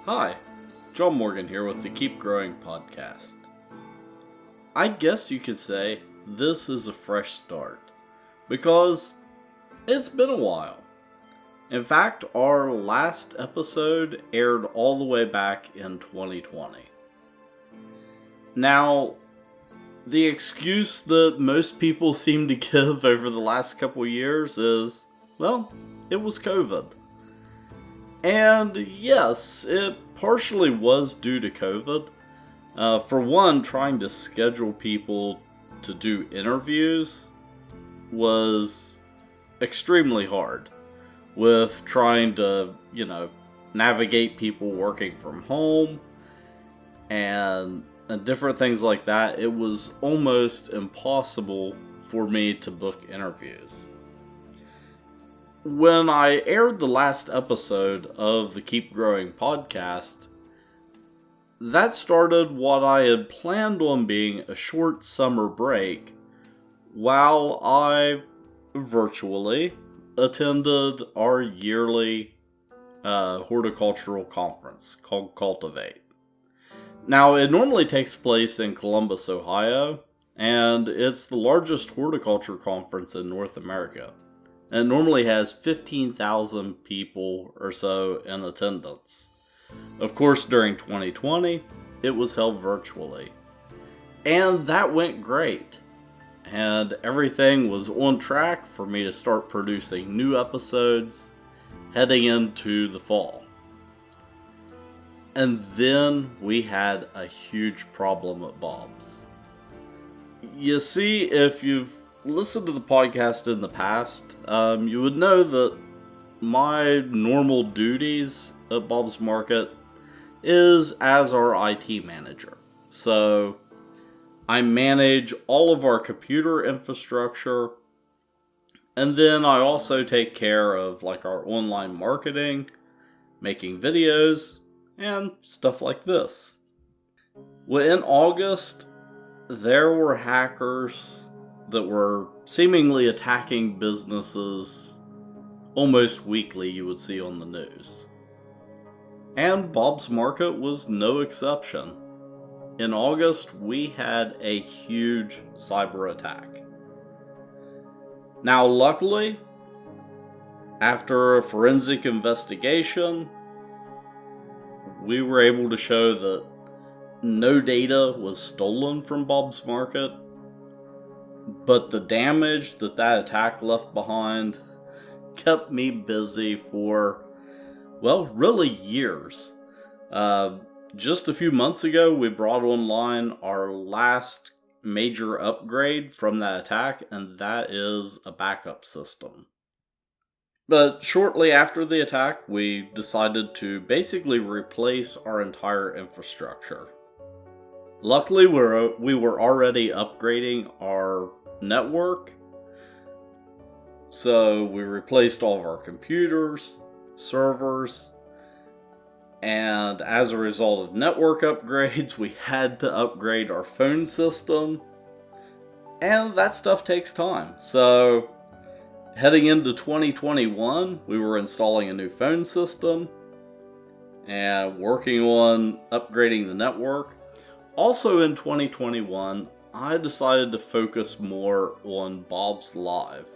Hi, John Morgan here with the Keep Growing podcast. I guess you could say this is a fresh start because it's been a while. In fact, our last episode aired all the way back in 2020. Now, the excuse that most people seem to give over the last couple years is, well, it was COVID. And yes, it partially was due to COVID. For one, trying to schedule people to do interviews was extremely hard. With trying to, navigate people working from home and different things like that, it was almost impossible for me to book interviews. When I aired the last episode of the Keep Growing podcast, that started what I had planned on being a short summer break while I virtually attended our yearly horticultural conference called Cultivate. Now, it normally takes place in Columbus, Ohio, and it's the largest horticulture conference in North America. And it normally has 15,000 people or so in attendance. Of course, during 2020, it was held virtually. And that went great. And everything was on track for me to start producing new episodes heading into the fall. And then we had a huge problem at Bob's. You see, if you've listened to the podcast in the past, you would know that my normal duties at Bob's Market is as our IT manager. So I manage all of our computer infrastructure, and then I also take care of our online marketing, making videos, and stuff like this. Well, in August, there were hackers that were seemingly attacking businesses almost weekly, you would see on the news. And Bob's Market was no exception. In August, we had a huge cyber attack. Now, luckily, after a forensic investigation, we were able to show that no data was stolen from Bob's Market, but the damage that attack left behind kept me busy for, really years. Just a few months ago, we brought online our last major upgrade from that attack, and that is a backup system. But shortly after the attack, we decided to basically replace our entire infrastructure. Luckily, we were already upgrading our network, so we replaced all of our computers, servers, and as a result of network upgrades, we had to upgrade our phone system, and that stuff takes time. So heading into 2021, we were installing a new phone system and working on upgrading the network. Also in 2021, I decided to focus more on Bob's Live,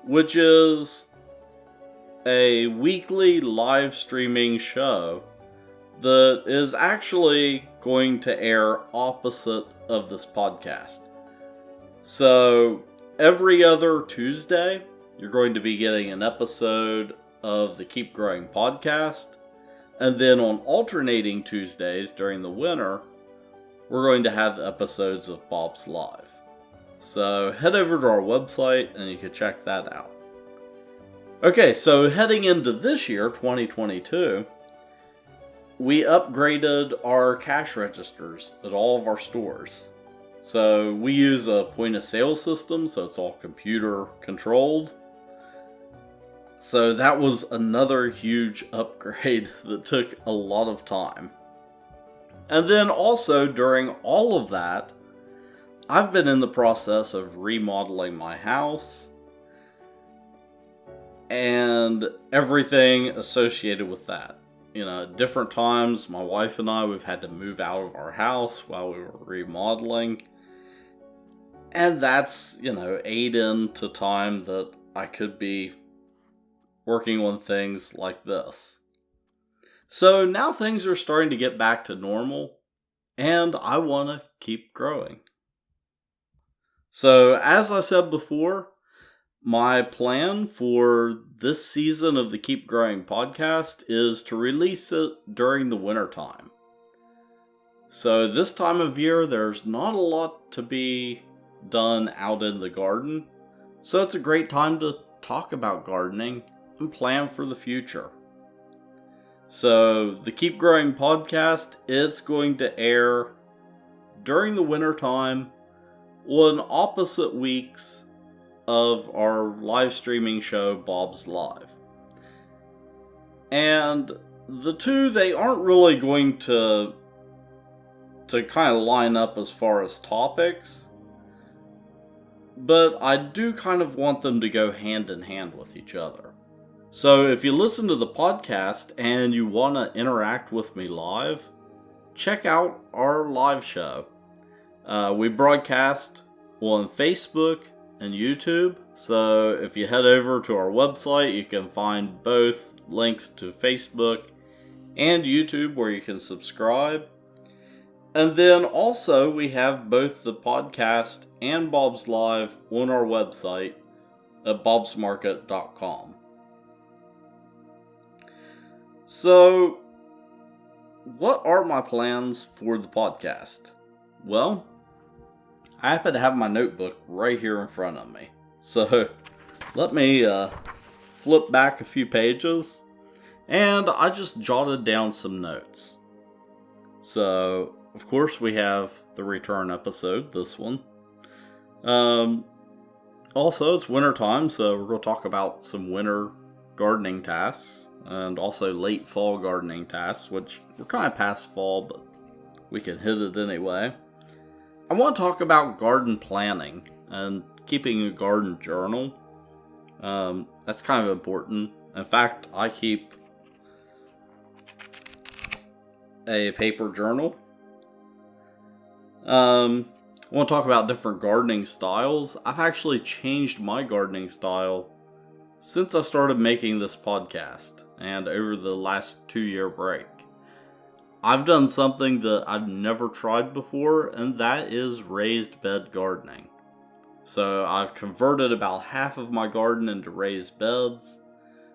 which is a weekly live streaming show that is actually going to air opposite of this podcast. So every other Tuesday, you're going to be getting an episode of the Keep Growing podcast, and then on alternating Tuesdays during the winter, we're going to have episodes of Bob's Live. So head over to our website and you can check that out. Okay, so heading into this year, 2022, we upgraded our cash registers at all of our stores. So we use a point of sale system, so it's all computer controlled. So that was another huge upgrade that took a lot of time. And then also during all of that, I've been in the process of remodeling my house and everything associated with that. At different times, my wife and I, we've had to move out of our house while we were remodeling. And that's, ate into time that I could be working on things like this. So now things are starting to get back to normal, and I want to keep growing. So, as I said before, my plan for this season of the Keep Growing podcast is to release it during the winter time. So this time of year, there's not a lot to be done out in the garden. So it's a great time to talk about gardening and plan for the future. So the Keep Growing podcast is going to air during the winter time on opposite weeks of our live streaming show, Bob's Live. And the two, they aren't really going to kind of line up as far as topics, but I do kind of want them to go hand in hand with each other. So if you listen to the podcast and you want to interact with me live, check out our live show. We broadcast on Facebook and YouTube, so if you head over to our website, you can find both links to Facebook and YouTube where you can subscribe. And then also we have both the podcast and Bob's Live on our website at bobsmarket.com. So, what are my plans for the podcast? Well, I happen to have my notebook right here in front of me. So, let me flip back a few pages, and I just jotted down some notes. So, of course, we have the return episode, this one. Also, it's winter time, so we're going to talk about some winter gardening tasks, and also late fall gardening tasks, which we're kind of past fall, but we can hit it anyway. I want to talk about garden planning and keeping a garden journal. That's kind of important. In fact, I keep a paper journal. I want to talk about different gardening styles. I've actually changed my gardening style since I started making this podcast and over the last 2-year break. I've done something that I've never tried before, and that is raised bed gardening. So I've converted about half of my garden into raised beds,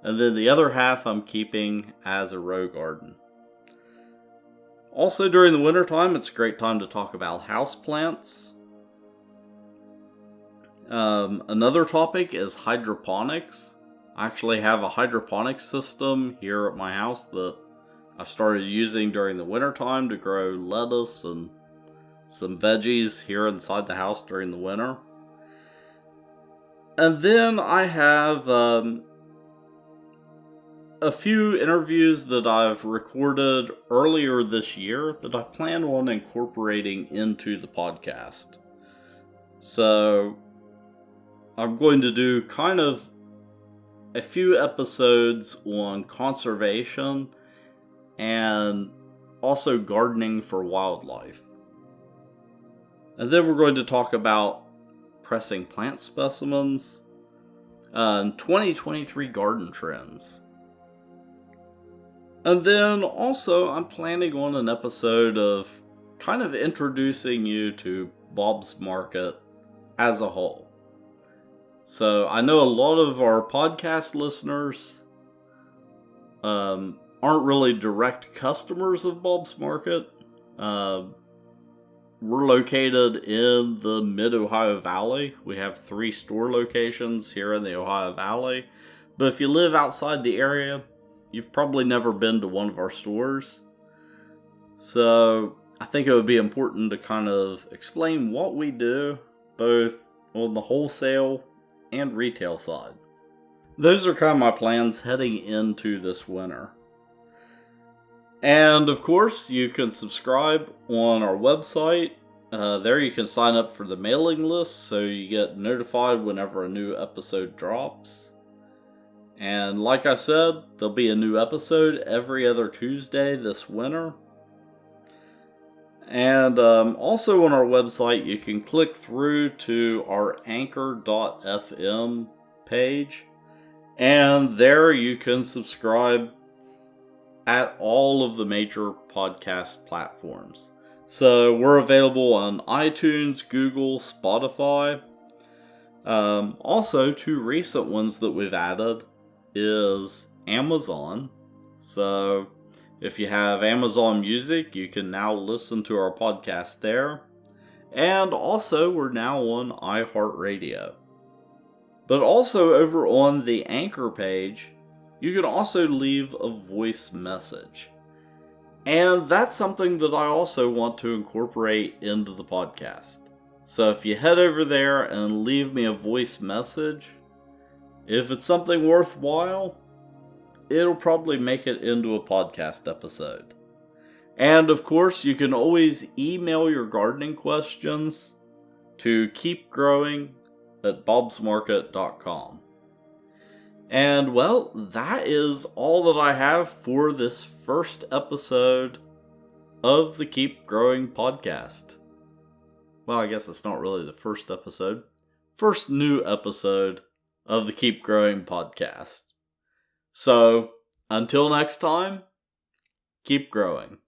and then the other half I'm keeping as a row garden. Also during the wintertime, it's a great time to talk about houseplants. Another topic is hydroponics. I actually have a hydroponics system here at my house that I started using during the wintertime to grow lettuce and some veggies here inside the house during the winter. And then I have a few interviews that I've recorded earlier this year that I plan on incorporating into the podcast. So I'm going to do kind of a few episodes on conservation and also gardening for wildlife. And then we're going to talk about pressing plant specimens, 2023 garden trends. And then also I'm planning on an episode of kind of introducing you to Bob's Market as a whole. So I know a lot of our podcast listeners aren't really direct customers of Bob's Market. We're located in the mid-Ohio Valley. We have 3 store locations here in the Ohio Valley. But if you live outside the area, you've probably never been to one of our stores. So I think it would be important to kind of explain what we do, both on the wholesale and retail side. Those are kind of my plans heading into this winter. And of course, you can subscribe on our website. There you can sign up for the mailing list so you get notified whenever a new episode drops. And like I said, there'll be a new episode every other Tuesday this winter. And also on our website, you can click through to our anchor.fm page. And there you can subscribe at all of the major podcast platforms. So we're available on iTunes, Google, Spotify. Also, two recent ones that we've added is Amazon. So if you have Amazon Music, you can now listen to our podcast there. And also, we're now on iHeartRadio. But also over on the Anchor page, you can also leave a voice message. And that's something that I also want to incorporate into the podcast. So if you head over there and leave me a voice message, if it's something worthwhile, it'll probably make it into a podcast episode. And of course, you can always email your gardening questions to keepgrowing@bobsmarket.com. And well, that is all that I have for this first episode of the Keep Growing podcast. Well, I guess it's not really the first episode. First new episode of the Keep Growing podcast. So, until next time, keep growing.